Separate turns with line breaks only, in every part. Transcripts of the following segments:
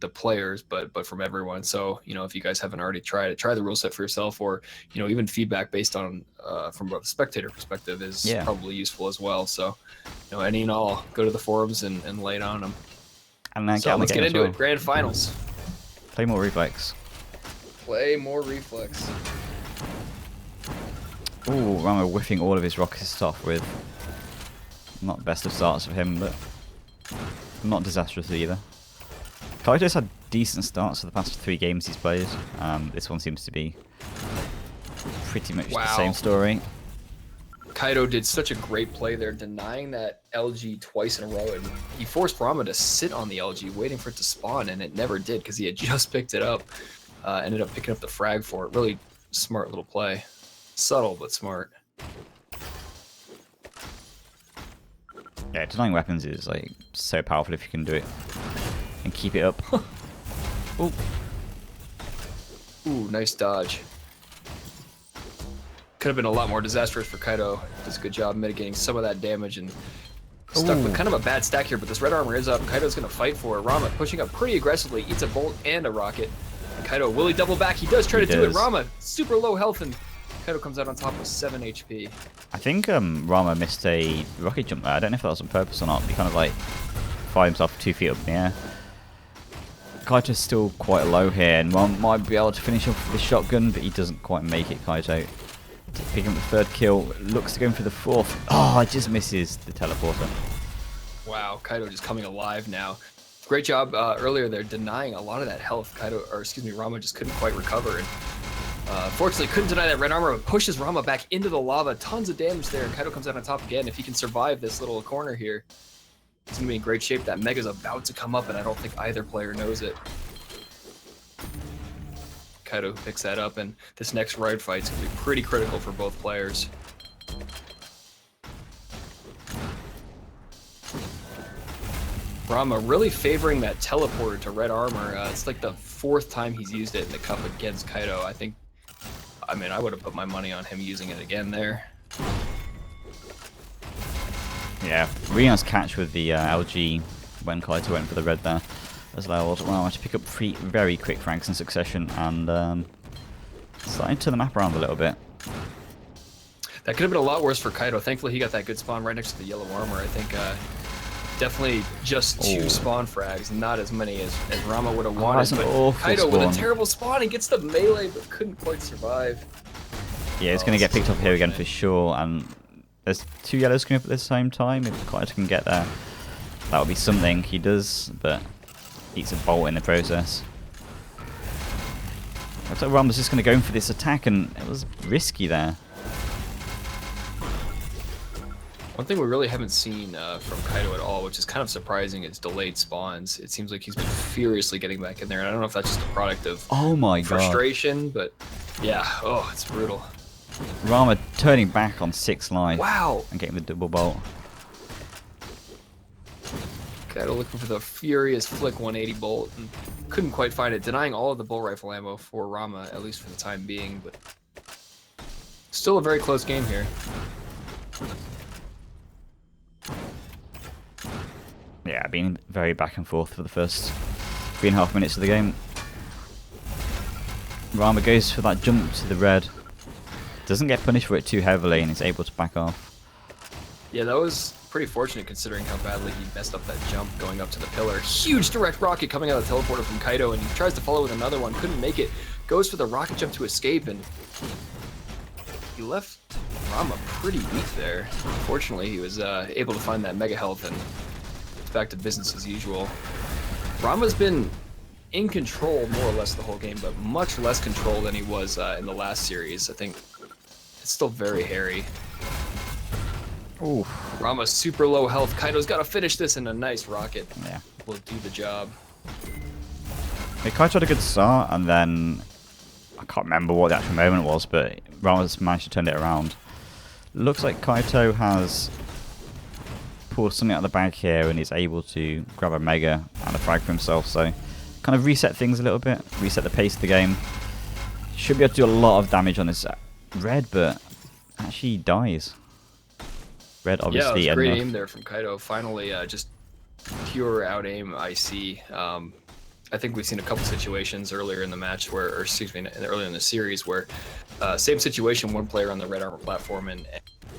the players, but from everyone. So, you know, if you guys haven't already tried it, try the rule set for yourself, or, you know, even feedback based on from a spectator perspective is probably useful as well. So, you know, any and all, go to the forums and lay it on them.
And then
so let's get into it. Grand finals.
Play more Reflex.
Play more Reflex.
Ooh, Rama whiffing all of his rockets off with not the best of starts for him, but not disastrous either. Kaito's had decent starts for the past 3 games he's played. This one seems to be pretty much the same story.
Kaito did such a great play there, denying that LG twice in a row, and he forced Rama to sit on the LG, waiting for it to spawn, and it never did because he had just picked it up. Ended up picking up the frag for it. Really smart little play. Subtle, but smart.
Yeah, denying weapons is like so powerful if you can do it and keep it up.
Ooh. Ooh, nice dodge. Could have been a lot more disastrous for Kaito. Does a good job mitigating some of that damage and stuck with kind of a bad stack here, but this red armor is up. Kaito's going to fight for it. Rama pushing up pretty aggressively, eats a bolt and a rocket. And Kaito, will he double back? He does try to do it. Rama, super low health, and Kaito comes out on top with 7 HP.
I think Rama missed a rocket jump there. I don't know if that was on purpose or not. He kind of like fired himself 2 feet up in the air. Kaito's still quite low here, and Rama might be able to finish off with the shotgun, but he doesn't quite make it. Kaito picking up the 3rd kill, looks to go in for the 4th. Oh, it just misses the teleporter.
Wow, Kaito just coming alive now. Great job earlier there, denying a lot of that health. Rama just couldn't quite recover. And fortunately, couldn't deny that red armor, but pushes Rama back into the lava. Tons of damage there, and Kaito comes out on top again. If he can survive this little corner here, he's going to be in great shape. That Mega's about to come up, and I don't think either player knows it. Kaito picks that up, and this next ride fight's going to be pretty critical for both players. Rama really favoring that teleporter to red armor. It's like the 4th time he's used it in the cup against Kaito. I mean, I would have put my money on him using it again there.
Yeah, really nice catch with the LG when Kaito went for the red there. As allowed Rama to pick up 3 very quick frags in succession and starting to turn the map around a little bit.
That could have been a lot worse for Kaito. Thankfully, he got that good spawn right next to the yellow armor. I think definitely just 2 spawn frags, not as many as Rama would have wanted. But Kaito
spawn.
with a terrible spawn, he gets the melee but couldn't quite survive.
Yeah, it's going to get picked up here again for sure. And there's 2 yellows coming up at the same time. If Kaito can get there, that would be something. He does, but eats a bolt in the process. Looks like Rama's just going to go in for this attack, and it was risky there.
One thing we really haven't seen from Kaito at all, which is kind of surprising, is delayed spawns. It seems like he's been furiously getting back in there, and I don't know if that's just a product of frustration, but yeah, it's brutal.
Rama turning back on 6 life.
Wow!
And getting the double bolt.
Kaito looking for the furious flick 180 bolt, and couldn't quite find it, denying all of the bolt rifle ammo for Rama, at least for the time being, but still a very close game here.
Yeah, being very back and forth for the first 3.5 minutes of the game. Rama goes for that jump to the red. Doesn't get punished for it too heavily and is able to back off.
Yeah, that was pretty fortunate considering how badly he messed up that jump going up to the pillar. Huge direct rocket coming out of the teleporter from Kaito, and he tries to follow with another one. Couldn't make it. Goes for the rocket jump to escape, and he left Rama pretty weak there. Fortunately, he was able to find that mega health, and it's back to business as usual. Rama's been in control more or less the whole game, but much less control than he was in the last series. I think it's still very hairy.
Ooh.
Rama's super low health. Kaito's got to finish this, in a nice rocket.
Yeah.
Will do the job.
Kaito had a good start, and then I can't remember what the actual moment was, but Rama's managed to turn it around. Looks like Kaito has pulled something out of the bag here and is able to grab a mega and a frag for himself, so kind of reset things a little bit, reset the pace of the game. Should be able to do a lot of damage on this red, but actually dies. Red obviously
yeah, great aim there from Kaito. Finally, just pure out aim IC. I think we've seen a couple situations earlier in the match where, or excuse me, earlier in the series where same situation, one player on the red armor platform, and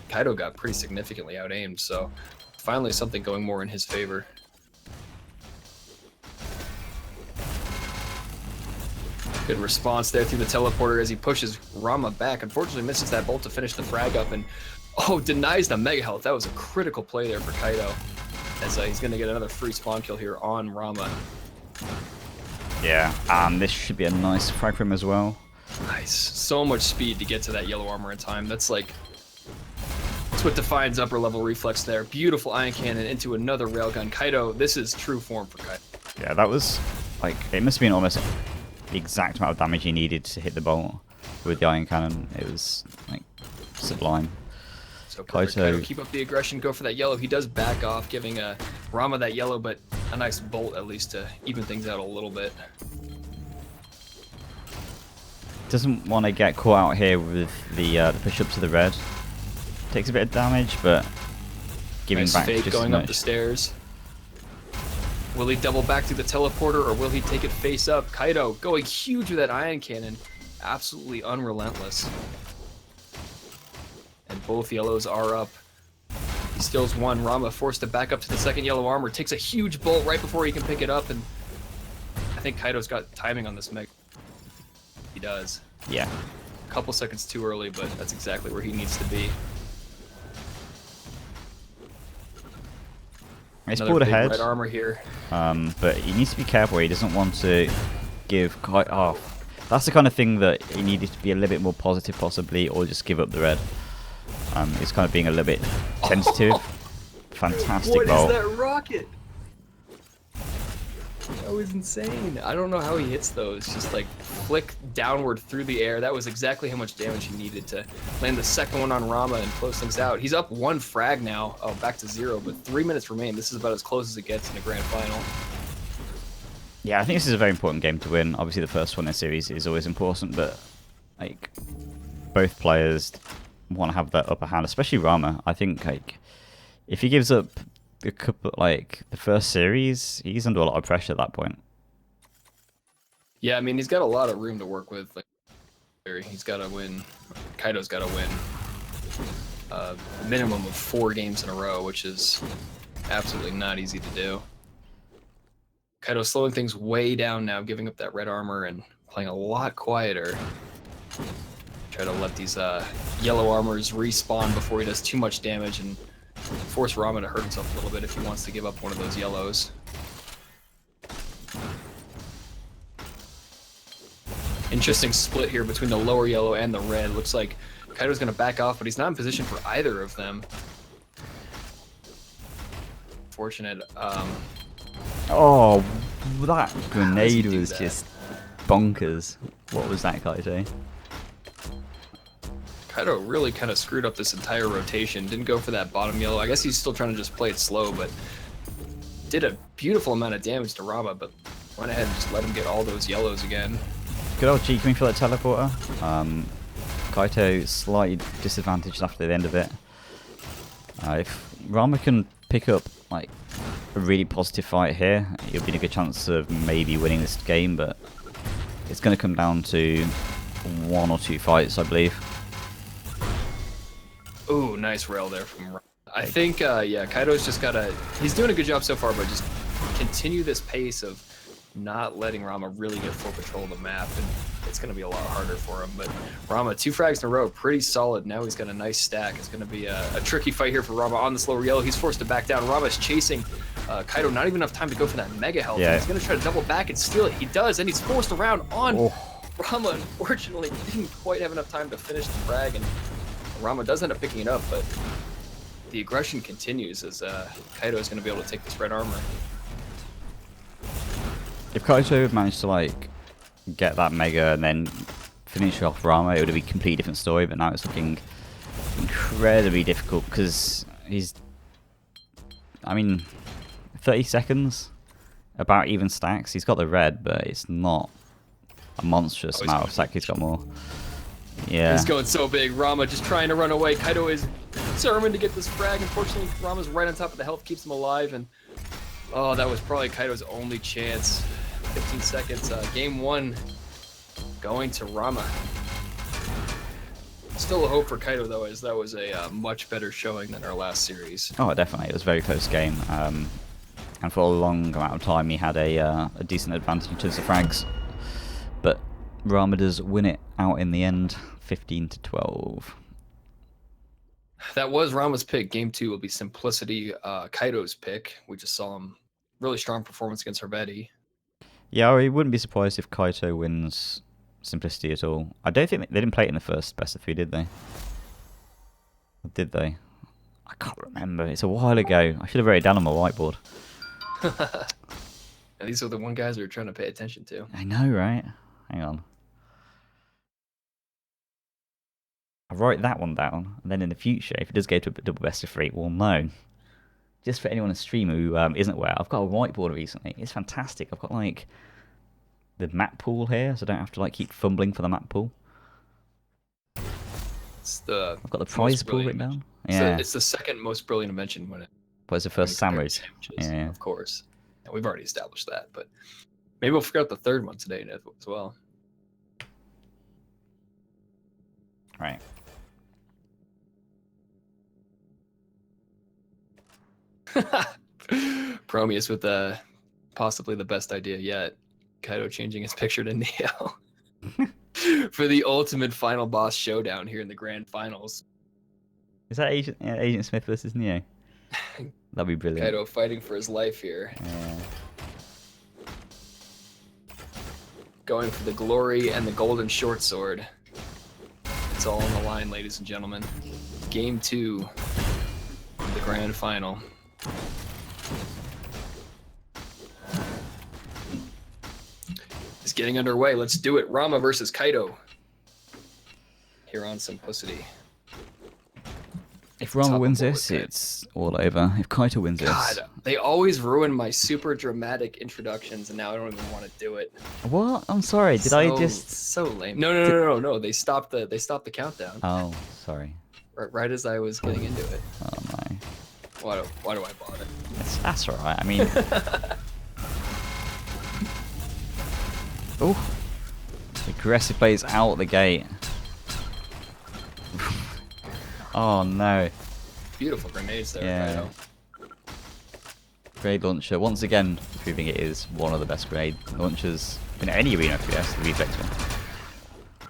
Kaido got pretty significantly out-aimed, so finally something going more in his favor. Good response there through the teleporter as he pushes Rama back. Unfortunately misses that bolt to finish the frag up, and denies the mega health. That was a critical play there for Kaido, as he's going to get another free spawn kill here on Rama.
Yeah, and this should be a nice frag for him as well.
Nice. So much speed to get to that yellow armor in time. That's what defines upper level reflex there. Beautiful ion cannon into another railgun. Kaido, this is true form for Kaido.
Yeah, that was like, it must have been almost the exact amount of damage he needed to hit the bolt with the ion cannon. It was like sublime.
So Kaido keep up the aggression, go for that yellow. He does back off, giving Rama that yellow, but a nice bolt at least to even things out a little bit.
Doesn't want to get caught out here with the push up to the red. Takes a bit of damage, but giving
nice
back
fake
just
going
as much.
up the stairs. Will he double back through the teleporter, or will he take it face up? Kaido going huge with that ion cannon, absolutely unrelentless. And both yellows are up. He steals one. Rama forced to back up to the second yellow armor. Takes a huge bolt right before he can pick it up, and I think Kaido's got timing on this mech. He does.
Yeah.
A couple seconds too early, but that's exactly where he needs to be.
He's
Another
pulled
big
ahead,
red armor here.
but he needs to be careful. He doesn't want to give quite off. That's the kind of thing that he needed to be a little bit more positive, possibly, or just give up the red. He's kind of being a little bit tentative. Fantastic
What
bolt.
is that rocket? That was insane. I don't know how he hits those. Just like flick downward through the air. That was exactly how much damage he needed to land the second one on Rama and close things out. He's up one frag now. Oh, back to 0, but 3 minutes remain. This is about as close as it gets in a grand final.
Yeah, I think this is a very important game to win. Obviously, the first one in the series is always important, but like both players want to have that upper hand, especially Rama. I think like if he gives up a couple, like the first series, he's under a lot of pressure at that point.
Yeah, I mean, he's got a lot of room to work with. Like, he's got to win. Kaido's got to win a minimum of 4 games in a row, which is absolutely not easy to do. Kaido slowing things way down now, giving up that red armor and playing a lot quieter. Try to let these yellow armors respawn before he does too much damage and force Rama to hurt himself a little bit if he wants to give up one of those yellows. Interesting split here between the lower yellow and the red. Looks like Kaido's going to back off, but he's not in position for either of them. Fortunate.
Oh, that grenade was
that?
just bonkers. What was that, Kaido?
Kaido really kind of screwed up this entire rotation. Didn't go for that bottom yellow. I guess he's still trying to just play it slow, but did a beautiful amount of damage to Rama, but went ahead and just let him get all those yellows again.
Good old G coming for that teleporter. Kaito slightly disadvantaged after the end of it. If Rama can pick up like a really positive fight here, it'll be a good chance of maybe winning this game, but it's going to come down to 1 or 2 fights, I believe.
Ooh, nice rail there from Rama. I think, yeah, Kaido's just got to... He's doing a good job so far, but just continue this pace of not letting Rama really get full control of the map, and it's going to be a lot harder for him. But Rama, 2 frags in a row, pretty solid. Now he's got a nice stack. It's going to be a tricky fight here for Rama on the slower yellow. He's forced to back down. Rama's chasing Kaido, not even enough time to go for that mega health.
Yeah.
He's going to try to double back and steal it. He does, and he's forced around on Rama. Unfortunately, didn't quite have enough time to finish the frag, and Rama does end up picking it up, but the aggression continues as Kaido is going to be able to take this red armor.
If Kaito had managed to like get that mega and then finish off Rama, it would have been a completely different story, but now it's looking incredibly difficult because he's, I mean, 30 seconds, about even stacks. He's got the red, but it's not a monstrous amount of stack. He's got more. Yeah.
He's going so big. Rama just trying to run away. Kaido is determined to get this frag. Unfortunately, Rama's right on top of the health, keeps him alive, and oh, that was probably Kaido's only chance. 15 seconds. Game 1 going to Rama. Still a hope for Kaido, though, as that was a much better showing than our last series.
Oh, definitely. It was a very close game. And for a long amount of time, he had a decent advantage in terms of frags. But Rama does win it out in the end, 15-12.
That was Rama's pick. Game 2 will be Simplicity, Kaido's pick. We just saw him really strong performance against Herveti.
Yeah, I wouldn't be surprised if Kaito wins Simplicity at all. I don't think they didn't play it in the first best of 3, did they? Or did they? I can't remember. It's a while ago. I should have wrote it down on my whiteboard.
And these are the one guys we're trying to pay attention to.
I know, right? Hang on. I write that one down, and then in the future, if it does go to a double best of 3, we'll know. Just for anyone on stream who isn't aware, I've got a whiteboard recently. It's fantastic. I've got like the map pool here, so I don't have to like keep fumbling for the map pool.
I've
got the prize pool written down. Yeah,
it's the second most brilliant invention
but it's the first sandwich.
Yeah, of course. And we've already established that, but maybe we'll figure out the third one today as well.
Right.
Prometheus with possibly the best idea yet. Kaido changing his picture to Neo for the ultimate final boss showdown here in the grand finals.
Is that Agent Smith versus Neo? That'd be brilliant.
Kaido fighting for his life here.
Yeah.
Going for the glory and the golden short sword. It's all on the line, ladies and gentlemen. Game 2 of the grand final. It's getting underway. Let's do it. Rama versus Kaido. Here on Simplicity.
If Rama wins this, it's all over. If Kaito wins this...
They always ruin my super dramatic introductions, and now I don't even want to do it.
What? I'm sorry. Did I just...
So lame. No. They stopped the countdown.
Oh, sorry.
Right as I was getting into it.
Oh, my.
Why do I bother?
That's alright. I mean... Oh. Aggressive plays out the gate. Oh no.
Beautiful grenades there,
yeah.
Kaido.
Grenade launcher, once again proving it is one of the best grenade launchers in any arena for yes, the Reflex one.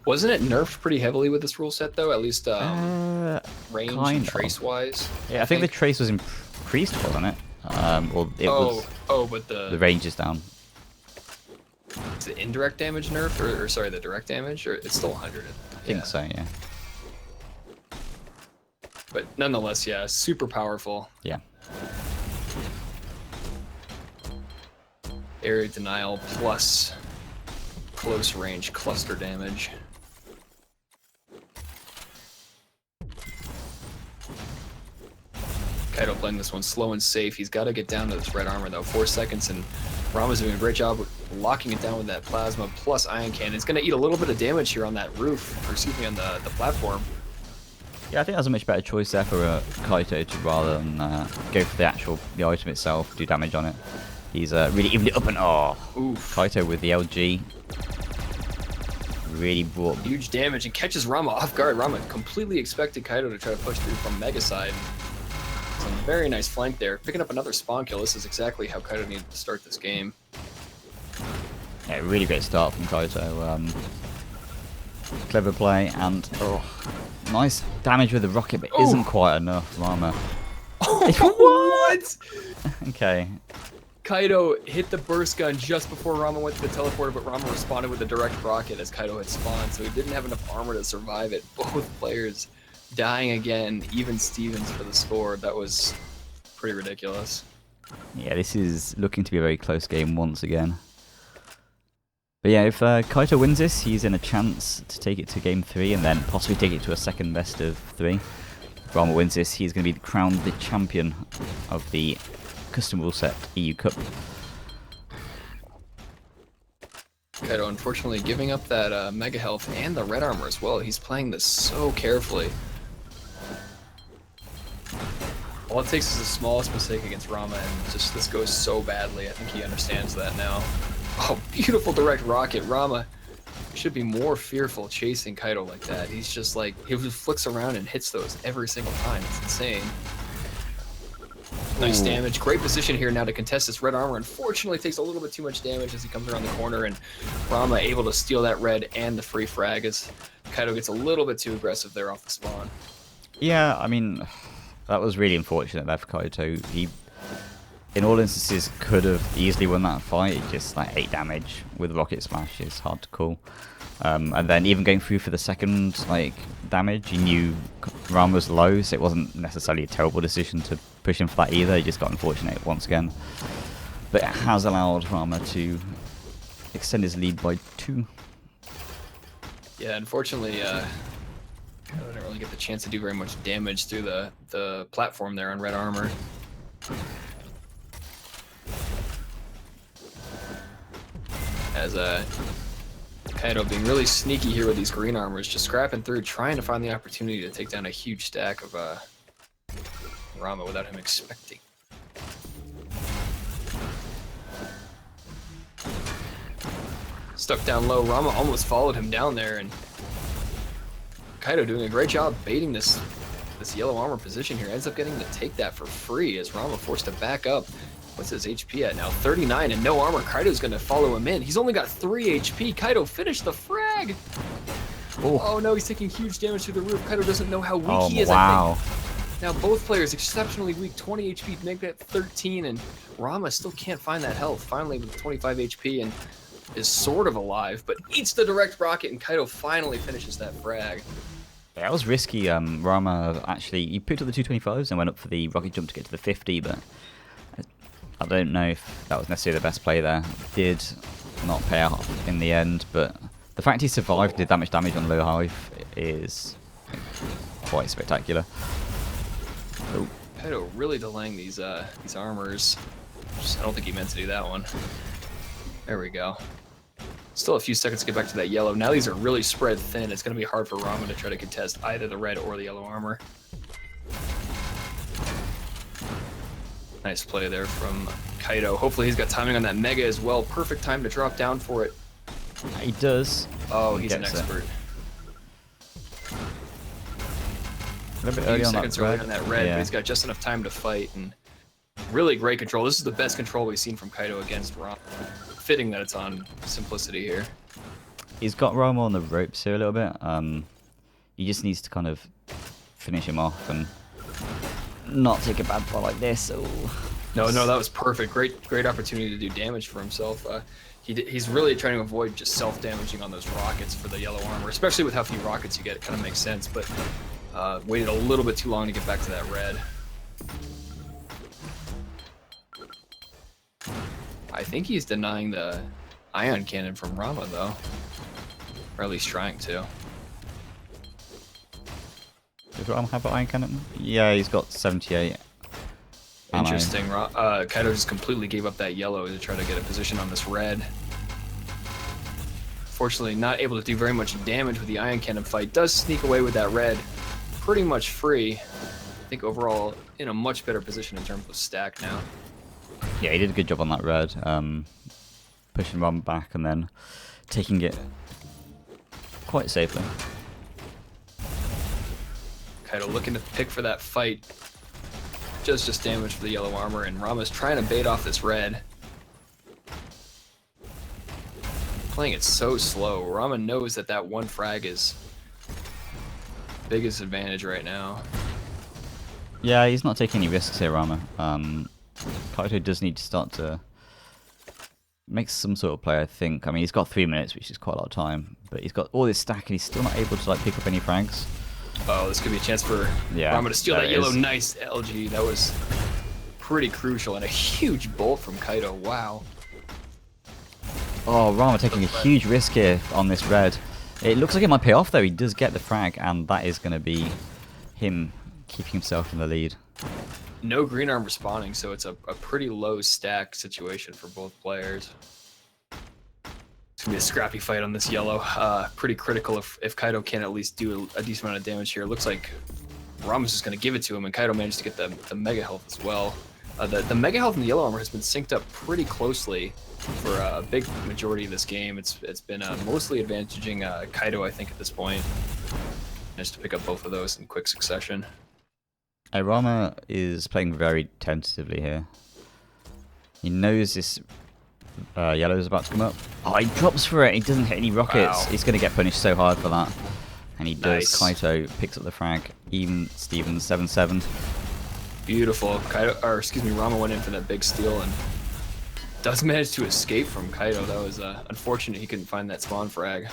Wasn't it nerfed pretty heavily with this rule set though? At least range and trace wise?
Yeah, I think the trace was increased, wasn't it? Or it was
but
the range is down.
Is the indirect damage nerfed or sorry, the direct damage? Or it's still 100?
I think so, yeah.
But nonetheless, yeah, super powerful.
Yeah.
Area denial plus close range cluster damage. Kaido playing this one slow and safe. He's got to get down to this red armor though. 4 seconds, and Rama's doing a great job with locking it down with that plasma plus ion cannon. It's going to eat a little bit of damage here on that roof, or excuse me, on the platform.
Yeah, I think that's a much better choice there for Kaito to rather than go for the item itself, do damage on it. He's really evened it up and
Oof.
Kaito with the LG really brought
huge damage and catches Rama off guard. Rama completely expected Kaido to try to push through from Mega side. Some very nice flank there. Picking up another spawn kill. This is exactly how Kaido needed to start this game.
Yeah, really great start from Kaito. Clever play and nice damage with the rocket, but isn't quite enough. Rama.
What?
Okay.
Kaido hit the burst gun just before Rama went to the teleporter, but Rama responded with a direct rocket as Kaido had spawned, so he didn't have enough armor to survive it. Both players dying again, even Stevens for the score. That was pretty ridiculous.
Yeah, this is looking to be a very close game once again. But yeah, if Kaito wins this, he's in a chance to take it to game 3 and then possibly take it to a second best of 3. If Rama wins this, he's going to be crowned the champion of the Custom Ruleset EU Cup.
Kaido unfortunately giving up that mega health and the red armor as well. He's playing this so carefully. All it takes is the smallest mistake against Rama and just this goes so badly. I think he understands that now. Oh, beautiful direct rocket. Rama should be more fearful chasing Kaido like that. He's just like, he just flicks around and hits those every single time. It's insane. Nice damage. Great position here now to contest this red armor. Unfortunately, takes a little bit too much damage as he comes around the corner, and Rama able to steal that red and the free frag as Kaido gets a little bit too aggressive there off the spawn.
Yeah, I mean, that was really unfortunate there for Kaito. He, in all instances, could have easily won that fight. Just like 8 damage with Rocket Smash is hard to call. And then even going through for the second damage, he knew Rama was low, so it wasn't necessarily a terrible decision to push him for that either. He just got unfortunate once again. But it has allowed Rama to extend his lead by 2.
Yeah, unfortunately, I didn't really get the chance to do very much damage through the platform there on red armor. As Kaido being really sneaky here with these green armors, just scrapping through, trying to find the opportunity to take down a huge stack of Rama without him expecting. Stuck down low, Rama almost followed him down there, and Kaido doing a great job baiting this yellow armor position here. Ends up getting to take that for free as Rama forced to back up. What's his HP at now? 39 and no armor. Kaido's gonna follow him in. He's only got 3 HP. Kaido finished the frag. Oh no, he's taking huge damage through the roof. Kaido doesn't know how weak he is,
wow.
I think. Now both players exceptionally weak, 20 HP, make that 13, and Rama still can't find that health. Finally with 25 HP and is sort of alive, but eats the direct rocket, and Kaido finally finishes that frag.
Yeah, that was risky. Rama actually, he picked up the 225s and went up for the rocket jump to get to the 50, but I don't know if that was necessarily the best play there. Did not pay out in the end, but the fact he survived, did that much damage on low hive is quite spectacular. Oh.
Kaido really delaying these armors. I don't think he meant to do that one. There we go. Still a few seconds to get back to that yellow. Now these are really spread thin. It's going to be hard for Rama to try to contest either the red or the yellow armor. Nice play there from Kaido. Hopefully he's got timing on that Mega as well. Perfect time to drop down for it.
He does.
Oh, he's an expert.
A little bit early on that red.
But he's got just enough time to fight. And really great control. This is the best control we've seen from Kaido against Rama. Fitting that it's on Simplicity here.
He's got Rama on the ropes here a little bit. He just needs to kind of finish him off and not take a bad fall like this. Oh.
No, that was perfect. Great opportunity to do damage for himself. He's really trying to avoid just self-damaging on those rockets for the yellow armor, especially with how few rockets you get. It kind of makes sense, but waited a little bit too long to get back to that red. I think he's denying the ion cannon from Rama, though. Or at least trying to.
Does Rama have an ion cannon? Yeah, he's got 78.
Interesting. Kaido just completely gave up that yellow to try to get a position on this red. Fortunately, not able to do very much damage with the ion cannon fight. Does sneak away with that red. Pretty much free. I think overall in a much better position in terms of stack now.
Yeah, he did a good job on that red. Pushing Rama back and then taking it quite safely.
Kaido looking to pick for that fight. Just damage for the yellow armor, and Rama's trying to bait off this red. Playing it so slow. Rama knows that one frag is biggest advantage right now.
Yeah, he's not taking any risks here, Rama. Kaito does need to start to make some sort of play, I think. I mean, he's got 3 minutes, which is quite a lot of time, but he's got all this stack and he's still not able to pick up any frags.
Oh, this could be a chance for Rama to steal that yellow. Nice LG. That was pretty crucial, and a huge bolt from Kaido. Wow.
Oh, Rama taking a huge risk here on this red. It looks like it might pay off, though. He does get the frag, and that is going to be him keeping himself in the lead.
No green arm respawning, so it's a pretty low stack situation for both players. It's going to be a scrappy fight on this yellow. Pretty critical if Kaido can at least do a decent amount of damage here. It looks like Rama's just going to give it to him, and Kaido managed to get the mega health as well. The Mega Health and the Yellow Armor has been synced up pretty closely for a big majority of this game. It's been mostly advantaging Kaido, I think, at this point. Just to pick up both of those in quick succession.
Rama is playing very tentatively here. He knows this yellow is about to come up. Oh, he drops for it. He doesn't hit any rockets.
Wow.
He's going to get punished so hard for that. And he does.
Nice.
Kaito picks up the frag. Even Stevens 7-7.
Beautiful. Rama went in for that big steal and does manage to escape from Kaido. That was unfortunate he couldn't find that spawn frag.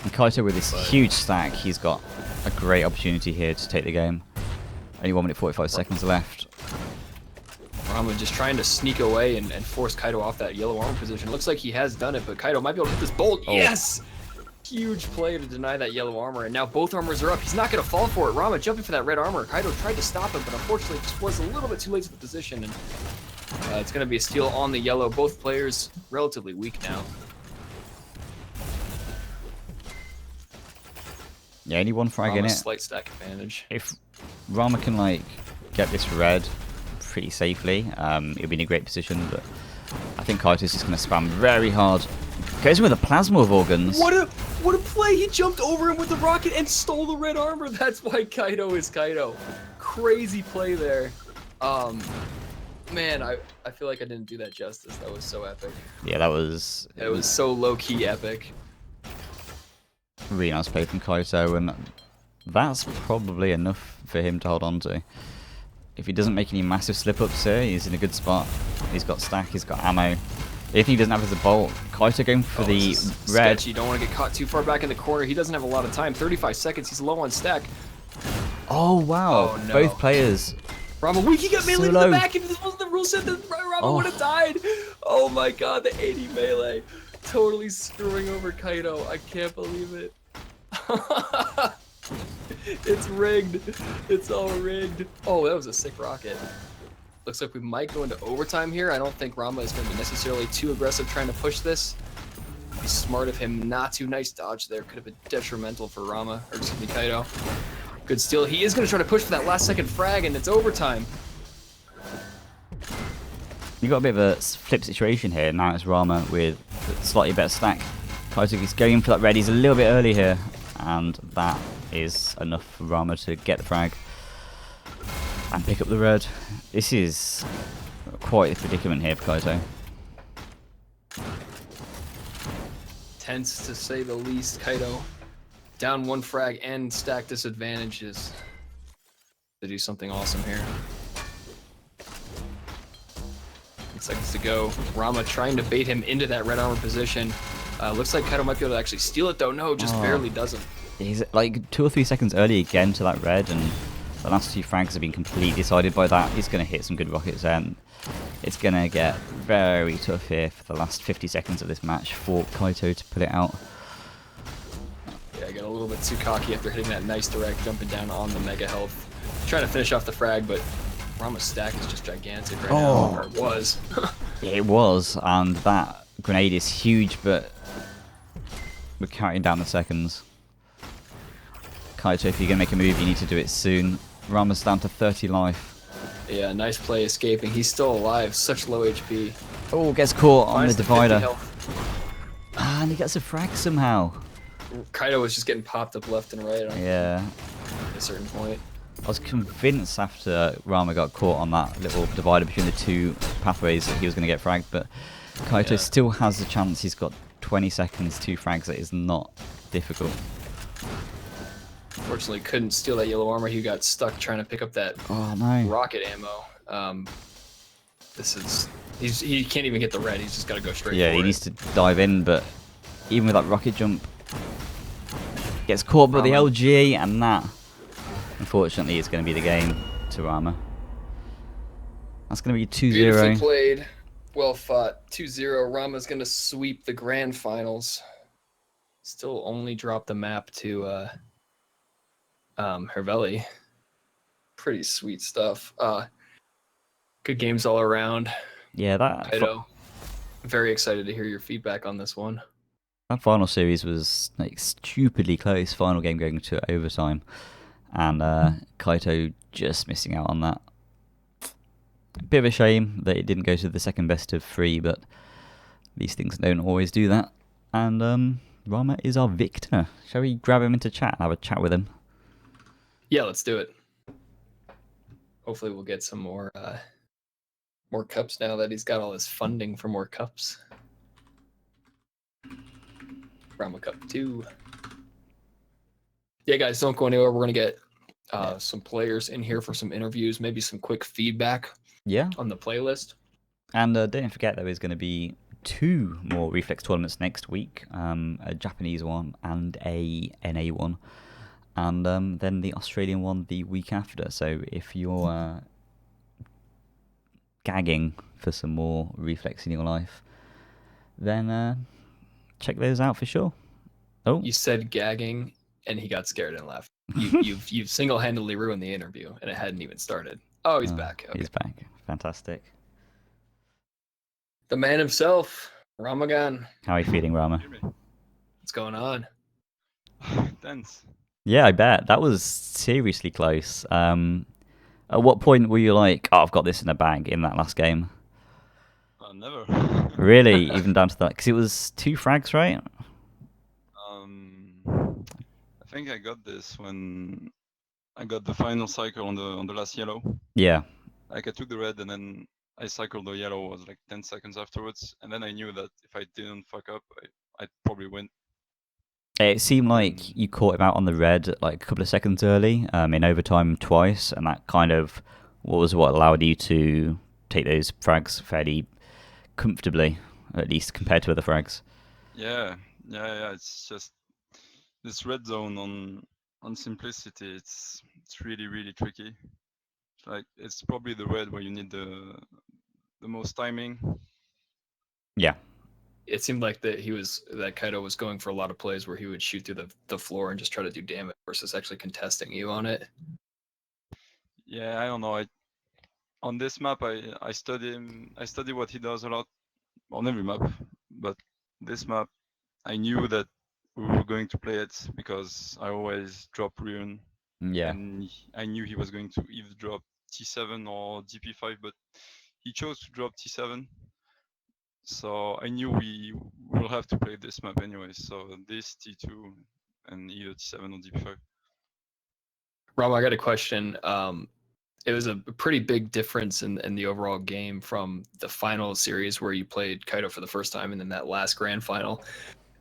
And Kaito with this huge stack, he's got a great opportunity here to take the game. Only 1 minute 45 seconds left.
Rama just trying to sneak away and force Kaido off that yellow armor position. Looks like he has done it, but Kaido might be able to hit this bolt. Oh. Yes! Huge play to deny that yellow armor, and now both armors are up. He's not going to fall for it. Rama jumping for that red armor. Kaido tried to stop him, but unfortunately just was a little bit too late to the position, and it's going to be a steal on the yellow. Both players relatively weak now.
Yeah, only one frag in it.
Slight stack advantage.
If Rama can like get this red pretty safely, he'll be in a great position, but I think Kaito's just going to spam very hard. Goes with a plasma of organs.
What a play! He jumped over him with the rocket and stole the red armor. That's why Kaido is Kaido. Crazy play there. Man, I feel like I didn't do that justice. That was so epic.
Yeah, that was...
It was so low-key epic.
Really nice play from Kaito, and that's probably enough for him to hold on to. If he doesn't make any massive slip-ups here, he's in a good spot. He's got stack, he's got ammo. If he doesn't have his bolt, Kaito going for the red.
Sketchy. You don't want to get caught too far back in the corner. He doesn't have a lot of time. 35 seconds. He's low on stack.
Oh, wow.
Oh, no.
Both players.
Rama weak. He got melee to the back. If this wasn't the rule set, then Rama would have died. Oh my god, the 80 melee. Totally screwing over Kaido. I can't believe it. It's rigged. It's all rigged. Oh, that was a sick rocket. Looks like we might go into overtime here. I don't think Rama is going to be necessarily too aggressive trying to push this. It'd be smart of him not to. Nice dodge there. Could have been detrimental for Rama, or excuse me, Kaido. Good steal. He is going to try to push for that last second frag, and it's overtime.
You got a bit of a flip situation here. Now it's Rama with a slightly better stack. Kaito is going for that red. He's a little bit early here, and that is enough for Rama to get the frag and pick up the red. This is quite a predicament here for Kaito.
Tense to say the least. Kaido down one frag and stack disadvantages to do something awesome here. 8 seconds to go. Rama trying to bait him into that red armor position. Looks like Kaido might be able to actually steal it though. No, just barely doesn't.
He's like 2 or 3 seconds early again to that red, and the last 2 frags have been completely decided by that. He's going to hit some good rockets, and it's going to get very tough here for the last 50 seconds of this match for Kaito to put it out.
Yeah, I got a little bit too cocky after hitting that nice direct, jumping down on the mega health. Trying to finish off the frag, but Rama's stack is just gigantic right now, or it was.
Yeah, it was, and that grenade is huge, but we're counting down the seconds. Kaito, if you're going to make a move, you need to do it soon. Rama's down to 30 life.
Yeah, nice play escaping. He's still alive. Such low HP.
Oh, gets caught on the divider.
50 health.
And he gets a frag somehow.
Kaido was just getting popped up left and right
Yeah.
at a certain point.
I was convinced after Rama got caught on that little divider between the 2 pathways that he was going to get fragged, but Kaito still has a chance. He's got 20 seconds, 2 frags. That is not difficult.
Fortunately, couldn't steal that yellow armor. He got stuck trying to pick up that rocket ammo. He can't even get the red. He's just got to go straight.
Yeah, he needs to dive in, but even with that rocket jump, gets caught by the LG, and that, unfortunately, is going to be the game to Rama. That's going to be 2-0.
Beautifully played. Well fought. 2-0. Rama's going to sweep the grand finals. Still only dropped the map to Herveli. Pretty sweet stuff. Good games all around.
Yeah,
Kaido, very excited to hear your feedback on this one.
That final series was like stupidly close. Final game going to overtime, and Kaito just missing out on that. Bit of a shame that it didn't go to the second best of 3, but these things don't always do that. And Rama is our victor. Shall we grab him into chat and have a chat with him?
Yeah, let's do it. Hopefully we'll get some more cups now that he's got all this funding for more cups. Rama Cup 2. Yeah, guys, don't go anywhere. We're going to get some players in here for some interviews, maybe some quick feedback on the playlist.
And don't forget there is going to be 2 more Reflex tournaments next week, a Japanese one and a NA one, and then the Australian one the week after. So if you're gagging for some more Reflex in your life, then check those out for sure. Oh,
You said gagging, and he got scared and left. You've single-handedly ruined the interview, and it hadn't even started. Oh, he's back. Okay.
He's back. Fantastic.
The man himself, Ramagan.
How are you feeling, Rama?
What's going on?
Tense.
Yeah, I bet. That was seriously close. At what point were you like, oh, I've got this in the bag in that last game?
Never.
Really? Even down to that? Because it was 2 frags, right?
I think I got this when I got the final cycle on the last yellow.
Yeah.
Like I took the red and then I cycled the yellow, was like 10 seconds afterwards, and then I knew that if I didn't fuck up, I'd probably win.
It seemed like you caught him out on the red like a couple of seconds early, in overtime twice, and that kind of was what allowed you to take those frags fairly comfortably, at least compared to other frags.
Yeah. It's just this red zone on simplicity. It's really really tricky. Like it's probably the red where you need the most timing.
Yeah.
It seemed like that Kaito was going for a lot of plays where he would shoot through the floor and just try to do damage versus actually contesting you on it.
Yeah, I don't know. On this map, I study him. I study what he does a lot on every map, but this map, I knew that we were going to play it because I always drop Rune, and I knew he was going to either drop T7 or DP5, but he chose to drop T7. So I knew we will have to play this map anyway. So this T2 and either T7 or DP5.
Rob, I got a question. It was a pretty big difference in the overall game from the final series where you played Kaito for the first time, and then that last grand final.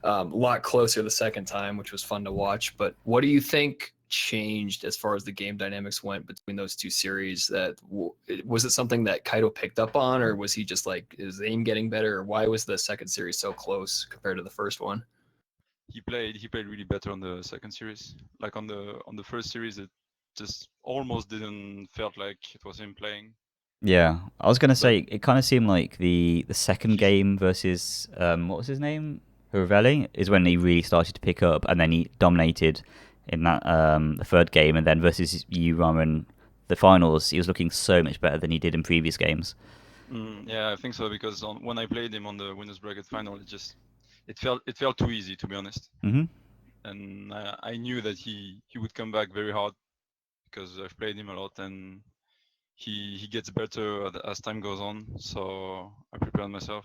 A lot closer the second time, which was fun to watch. But what do you think changed as far as the game dynamics went between those 2 series? Was it something that Kaito picked up on, or was he just like, is his aim getting better, or why was the second series so close compared to the first one?
He played really better on the second series. Like on the first series, it just almost didn't felt like it was him playing.
Yeah, I was gonna say it kind of seemed like the second game versus what was his name, Ravelli, is when he really started to pick up, and then he dominated in that the third game, and then versus you, Rama, in the finals, he was looking so much better than he did in previous games.
Yeah, I think so because when I played him on the winners bracket final, it felt too easy, to be honest.
Mm-hmm.
And I knew that he would come back very hard because I've played him a lot, and he gets better as time goes on. So I prepared myself.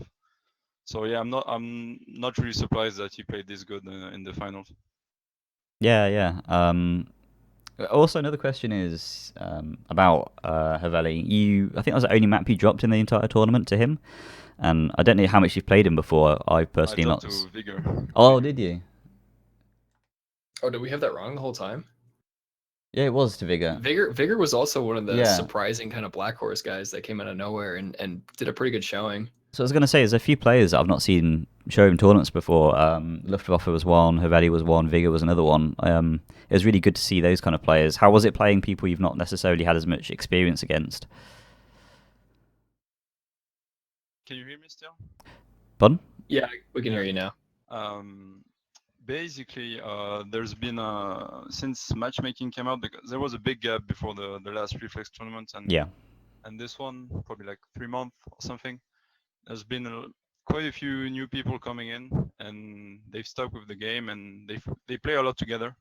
So yeah, I'm not really surprised that he played this good in the finals.
Yeah. Also, another question is about Havelli. I think that was the only map you dropped in the entire tournament to him, and I don't know how much you've played him before. I personally not.
To Vigor.
Oh, did you?
Oh, did we have that wrong the whole time?
Yeah, it was to Vigor.
Vigor was also one of the surprising kind of Black Horse guys that came out of nowhere and did a pretty good showing.
So I was going to say, there's a few players that I've not seen show in tournaments before. Luftwaffe was one, Havelli was one, Vigor was another one. It was really good to see those kind of players. How was it playing people you've not necessarily had as much experience against?
Can you hear me still?
Pardon?
Yeah, we can hear you now.
Basically, there's been since matchmaking came out, because there was a big gap before the last Reflex tournament and this one, probably like 3 months or something. There's been quite a few new people coming in, and they've stuck with the game, and they play a lot together.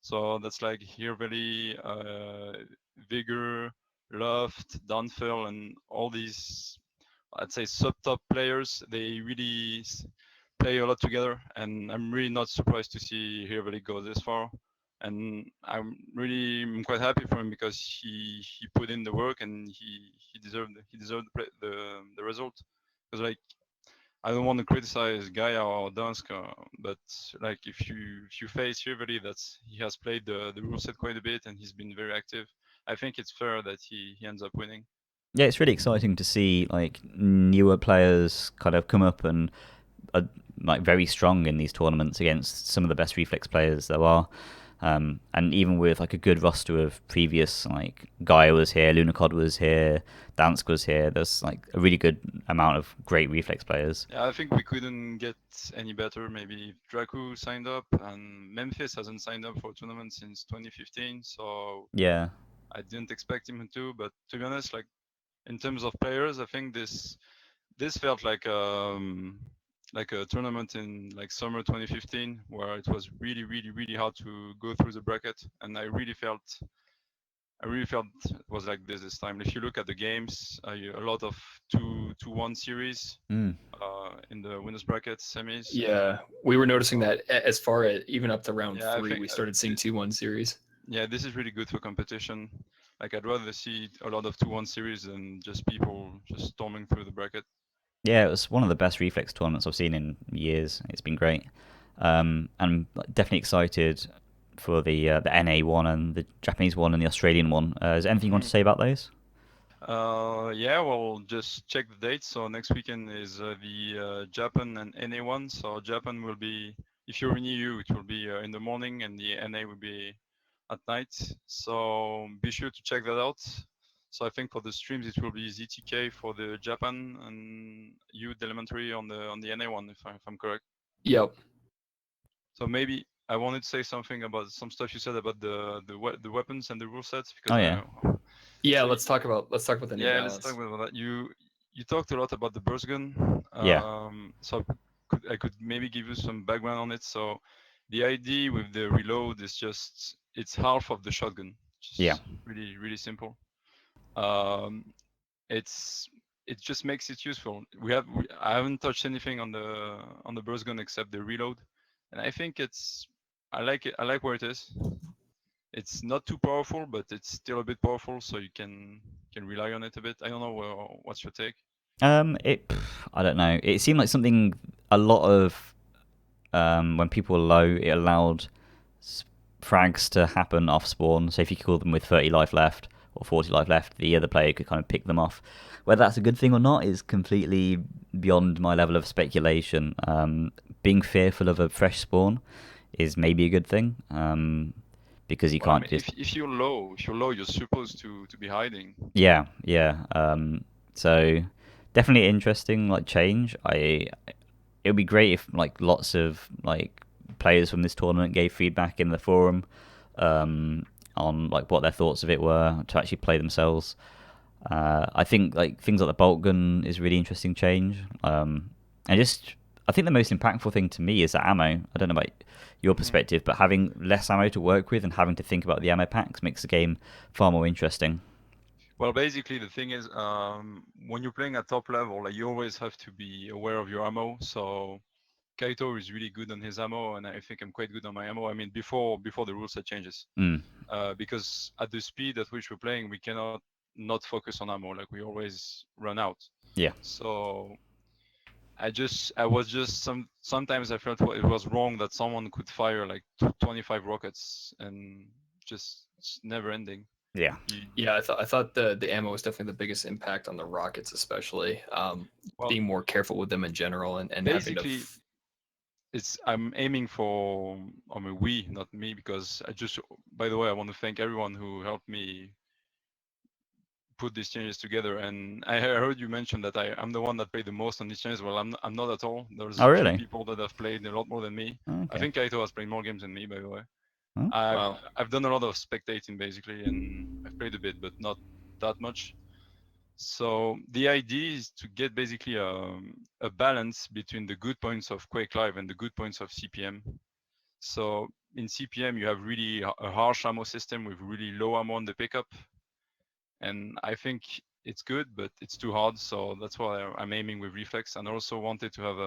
So that's like Hirveli, Vigor, Loft, Downfell, and all these, I'd say, sub-top players, they really play a lot together, and I'm really not surprised to see Hero League go this far. And I'm quite happy for him because he put in the work and he deserved the result. Because like I don't want to criticize Gaia or Dansk, but like if you face Rivali, that's he has played the rule set quite a bit and he's been very active. I think it's fair that he ends up winning.
Yeah, it's really exciting to see like newer players kind of come up and are like very strong in these tournaments against some of the best Reflex players there are. And even with like a good roster of previous, like Gaia was here, Lunacod was here, Dansk was here. There's like a really good amount of great Reflex players.
Yeah, I think we couldn't get any better. Maybe if Draku signed up, and Memphis hasn't signed up for a tournament since 2015, so
Yeah,
I didn't expect him to. But to be honest, like in terms of players, I think this felt like a tournament in like summer 2015 where it was really really really hard to go through the bracket, and I really felt it was like this time. If you look at the games, a lot of 2-1 series
mm.
in the winners bracket semis.
Yeah, we were noticing that as far as even up to round
Yeah, I
three,
think
we started seeing 2-1 series.
yeah, this is really good for competition. Like I'd rather see a lot of 2-1 series than just people just storming through the bracket.
Yeah, it was one of the best Reflex tournaments I've seen in years. It's been great. I'm definitely excited for the NA one and the Japanese one and the Australian one. Is there anything you want to say about those?
Yeah, well, just check the dates. So next weekend is the Japan and NA one. So Japan will be, if you're in EU, it will be in the morning, and the NA will be at night. So be sure to check that out. So I think for the streams it will be ZTK for the Japan and you Delementary on the NA one, if I'm correct.
Yep.
So maybe I wanted to say something about some stuff you said about the weapons and the rule sets because
Oh yeah,
Yeah,
so
let's talk about the New
yeah, let's talk
Balance.
about that. You talked a lot about the burst gun.
yeah,
So I could maybe give you some background on it. So the idea with the reload is just it's half of the shotgun.
yeah.
Just really really simple. Um, it's it just makes it useful. I haven't touched anything on the burst gun except the reload, and I think I like it. I like where it is. It's not too powerful, but it's still a bit powerful, so you can rely on it a bit. I don't know what's your take.
I don't know. It seemed like something a lot of when people were low, it allowed frags to happen off spawn. So if you killed them with 30 life left or 40 life left, the other player could kind of pick them off. Whether that's a good thing or not is completely beyond my level of speculation. Being fearful of a fresh spawn is maybe a good thing because you
Well, I
can't
mean,
just.
if you're low, you're supposed to be hiding.
Yeah, yeah. So definitely interesting like change. It would be great if like lots of like players from this tournament gave feedback in the forum on like what their thoughts of it were to actually play themselves. I think like things like the bolt gun is a really interesting change. And just I think the most impactful thing to me is the ammo. I don't know about your
Mhm.
perspective, but having less ammo to work with and having to think about the ammo packs makes the game far more interesting.
Well, basically, the thing is, when you're playing at top level, like, you always have to be aware of your ammo. So Kaito is really good on his ammo, and I think I'm quite good on my ammo. I mean, before the rule set changes,
Mm,
because at the speed at which we're playing, we cannot not focus on ammo. Like we always run out.
yeah.
So I was just sometimes I felt it was wrong that someone could fire like 25 rockets and just it's never ending.
Yeah.
You,
Yeah, I thought the ammo was definitely the biggest impact on the rockets, especially
well,
being more careful with them in general and having to.
basically, it's I'm aiming for I mean we, not me, because I just by the way I want to thank everyone who helped me put these changes together. And I heard you mention that I'm the one that played the most on these changes. Well, I'm not at all. There's
Oh
a few
really?
people that have played a lot more than me. I
Okay.
think Kaito has played more games than me, by the way.
Oh,
I've
Wow.
I've done a lot of spectating basically, and I've played a bit, but not that much. So the idea is to get basically a balance between the good points of Quake Live and the good points of CPM. So in CPM, you have really a harsh ammo system with really low ammo on the pickup, and I think it's good, but it's too hard. So that's why I'm aiming with Reflex, and I also wanted to have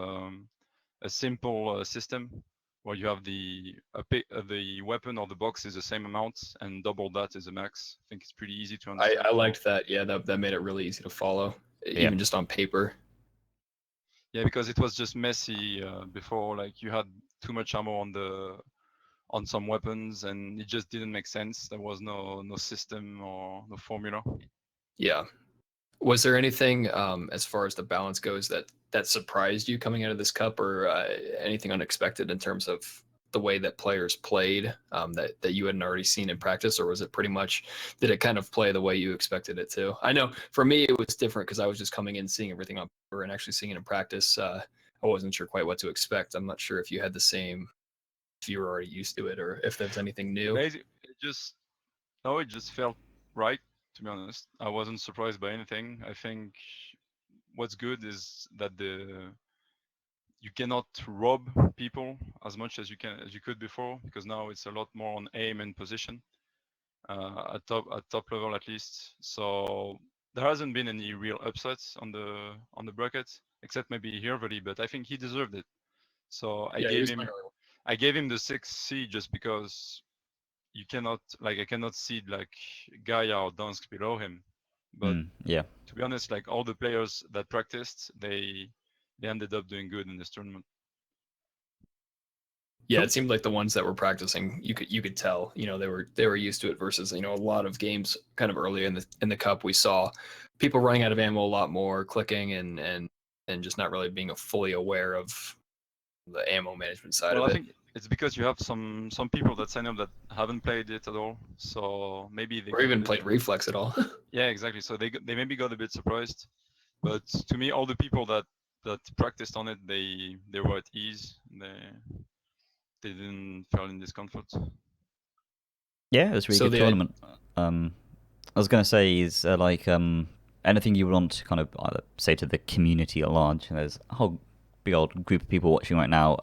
a simple system where you have the weapon or the box is the same amount, and double that is the max. I think it's pretty easy to understand.
I liked that. Yeah, that made it really easy to follow,
Yeah.
even just on paper.
Yeah, because it was just messy before. Like you had too much ammo on some weapons, and it just didn't make sense. There was no system or no formula.
Yeah. Was there anything as far as the balance goes that surprised you coming out of this cup, or anything unexpected in terms of the way that players played, that you hadn't already seen in practice, or was it pretty much, did it kind of play the way you expected it to? I know for me it was different because I was just coming in seeing everything on paper and actually seeing it in practice. I wasn't sure quite what to expect. I'm not sure if you had the same, if you were already used to it, or if there's anything new.
Basically, it just felt right. To be honest, I wasn't surprised by anything. I think what's good is that the you cannot rob people as much as you could before, because now it's a lot more on aim and position at top level at least. So there hasn't been any real upsets on the bracket, except maybe Hervely, but I think he deserved it. So I
Yeah, he
gave
was playing
him
really well.
I gave him the 6C just because I cannot see like Gaia or Dansk below him. But
Yeah.
to be honest, like all the players that practiced, they ended up doing good in this tournament.
Yeah,
Cool.
it seemed like the ones that were practicing, you could tell, they were used to it versus, a lot of games kind of earlier in the cup we saw people running out of ammo a lot more, clicking and just not really being fully aware of the ammo management side
Well,
of
I
it,
think it's because you have some people that sign up that haven't played it at all, so maybe they
or
got a
even
bit.
played reflex at all.
Yeah, exactly. So they maybe got a bit surprised, but to me, all the people that practiced on it, they were at ease. They didn't feel in discomfort.
Yeah, it was a really
So
good
the
tournament. I was going to say is anything you would want to kind of say to the community at large. There's a whole big old group of people watching right now,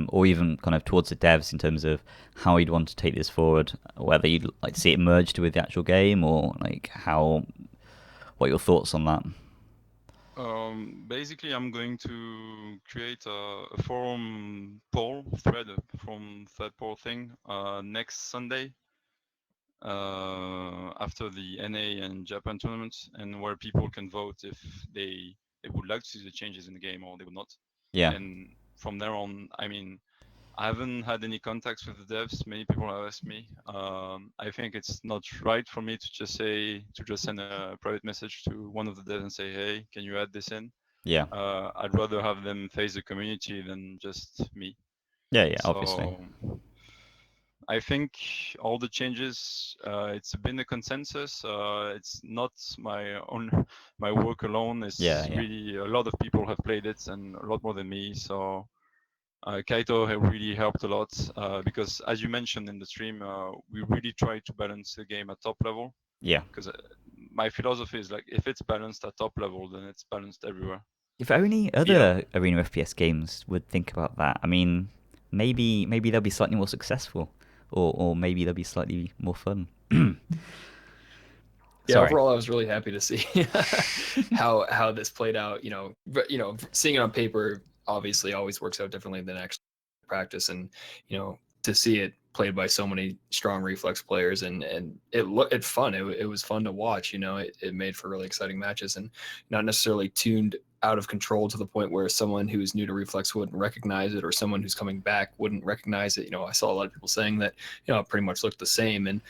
or even kind of towards the devs in terms of how you'd want to take this forward, whether you'd like to see it merged with the actual game, or like what are your thoughts on that?
Basically, I'm going to create a forum poll thread from that poll thing next Sunday after the NA and Japan tournaments, and where people can vote if they would like to see the changes in the game or they would not.
Yeah,
And from there on, I mean, I haven't had any contacts with the devs. Many people have asked me. I think it's not right for me to just send a private message to one of the devs and say, "Hey, can you add this in?"
yeah,
I'd rather have them face the community than just me.
yeah, obviously,
So I think all the changes, it's been a consensus. It's not my own my work alone.
yeah,
It's
yeah,
really a lot of people have played it and a lot more than me. So Kaito have really helped a lot because, as you mentioned in the stream, we really try to balance the game at top level.
yeah.
Because my philosophy is like, if it's balanced at top level, then it's balanced everywhere.
If only
Yeah,
other arena FPS games would think about that. I mean, maybe they'll be slightly more successful, or maybe they'll be slightly more fun.
yeah,
Sorry.
overall I was really happy to see how this played out, but seeing it on paper obviously always works out differently than actually practice, and to see it played by so many strong reflex players, and it fun, it was fun to watch. It made for really exciting matches, and not necessarily tuned out of control to the point where someone who's new to reflex wouldn't recognize it, or someone who's coming back wouldn't recognize it. I saw a lot of people saying that it pretty much looked the same, and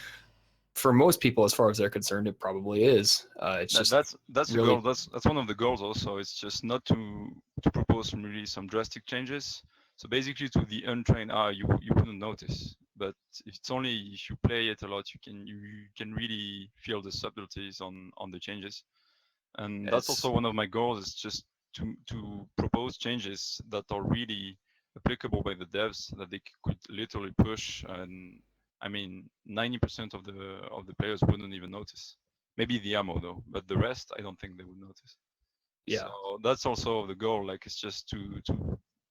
for most people, as far as they're concerned, it probably is. It's
That,
just
that's the goal.
really,
That's one of the goals also. It's just not to propose some drastic changes. So basically, to the untrained eye, you wouldn't notice. But it's only if you play it a lot, you can really feel the subtleties on the changes. And that's
it's
also one of my goals, is just to propose changes that are really applicable by the devs, that they could literally push. And I mean, 90% of the players wouldn't even notice. Maybe the ammo though, but the rest, I don't think they would notice. So
yeah,
that's also the goal. Like, it's just to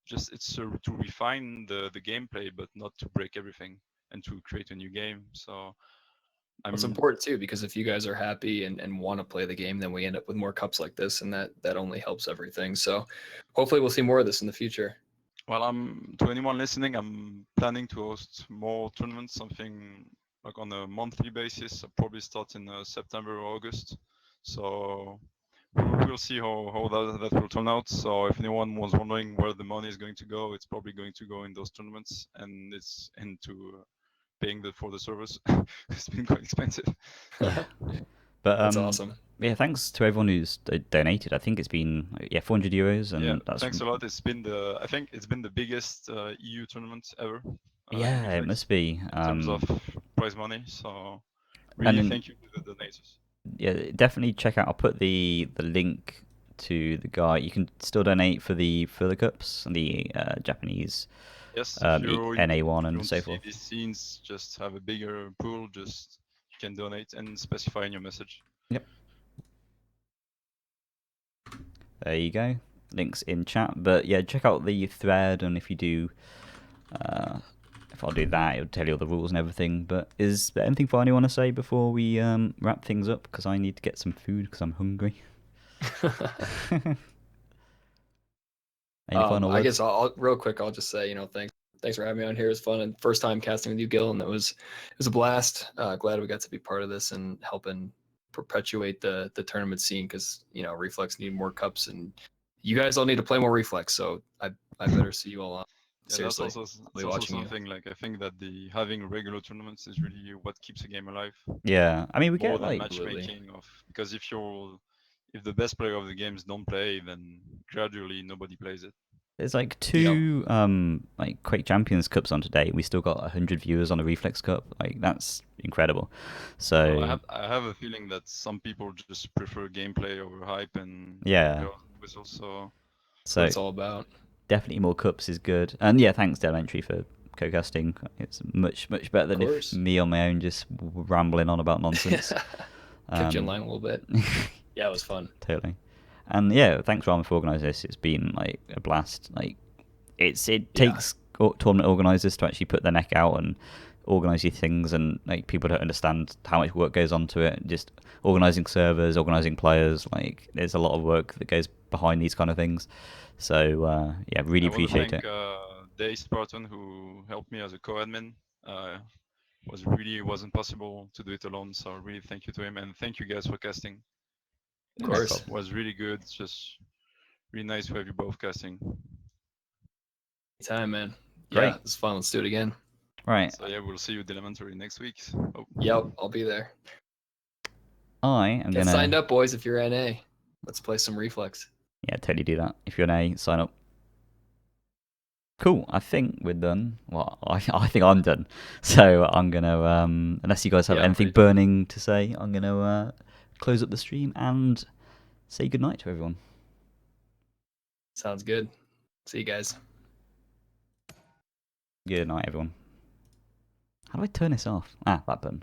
just it's to refine the gameplay, but not to break everything and to create a new game. So
It's important too, because if you guys are happy and want to play the game, then we end up with more cups like this, and that only helps everything. So hopefully we'll see more of this in the future.
Well, to anyone listening, I'm planning to host more tournaments, something like on a monthly basis. I'll probably start in September or August. So we'll see how that will turn out. So if anyone was wondering where the money is going to go, it's probably going to go in those tournaments, and it's into paying for the service. It's been quite expensive.
Yeah. But
That's awesome.
Yeah, thanks to everyone who's donated. I think it's been 400 euros, and
Yeah,
that's
thanks a lot. I think it's been the biggest EU tournament ever.
yeah, it must be
in terms of prize money. So
and
really,
then,
thank you to the donators.
yeah, definitely check out. I'll put the link to the guy. You can still donate for the cups and the Japanese
Yes, if you
NA1 and
don't
so
see
forth.
these scenes, just have a bigger pool. Just you can donate and specify in your message.
Yep. There you go. Links in chat. But yeah, check out the thread, and if you do, if I'll do that, it'll tell you all the rules and everything. But is there anything finally you want to say before we wrap things up? Because I need to get some food because I'm hungry. Any final words?
I guess I'll real quick. I'll just say, thanks for having me on here. It was fun, and first time casting with you, Gil, and it was a blast. Glad we got to be part of this and helping perpetuate the tournament scene, because Reflex need more cups, and you guys all need to play more Reflex. So I better see you all on.
Yeah,
Seriously,
that's also something. Like I think that having regular tournaments is really what keeps a game alive.
Yeah, I mean we
More
get
than
like
matchmaking because if the best player of the games don't play, then gradually nobody plays it.
there's like two like Quake Champions Cups on today. We still got 100 viewers on a Reflex Cup. Like that's incredible. So
Well, I have a feeling that some people just prefer gameplay over hype and
yeah,
whistles. So
that's what it's all about.
Definitely more cups is good. And yeah, thanks Delementary for co-casting. It's much better than if me on my own just rambling on about nonsense.
Kept you in line a little bit. Yeah, it was fun.
Totally. And yeah, thanks Rama for organising this. It's been like a blast. Like it takes tournament organisers to actually put their neck out and organise these things, and like people don't understand how much work goes onto it. Just organising servers, organising players. Like there's a lot of work that goes behind these kind of things. So yeah, really appreciate it.
Dave Spartan, who helped me as a co-admin, wasn't possible to do it alone. So really thank you to him, and thank you guys for casting.
Of course,
it was really good. It's just really nice to have you both casting.
Anytime, man.
Great.
Yeah, it's fun. Let's do it again.
Right.
So yeah, we'll see you Delementary next week. Oh.
Yep, I'll be there.
I am
Get
gonna
signed up, boys. If you're NA, let's play some Reflex.
Yeah, totally do that. If you're an A, sign up. Cool. I think we're done. Well, I think I'm done. So I'm gonna unless you guys have anything burning to say, I'm gonna close up the stream and say goodnight to everyone.
Sounds good. See you guys.
Good night, everyone. How do I turn this off? Ah, that button.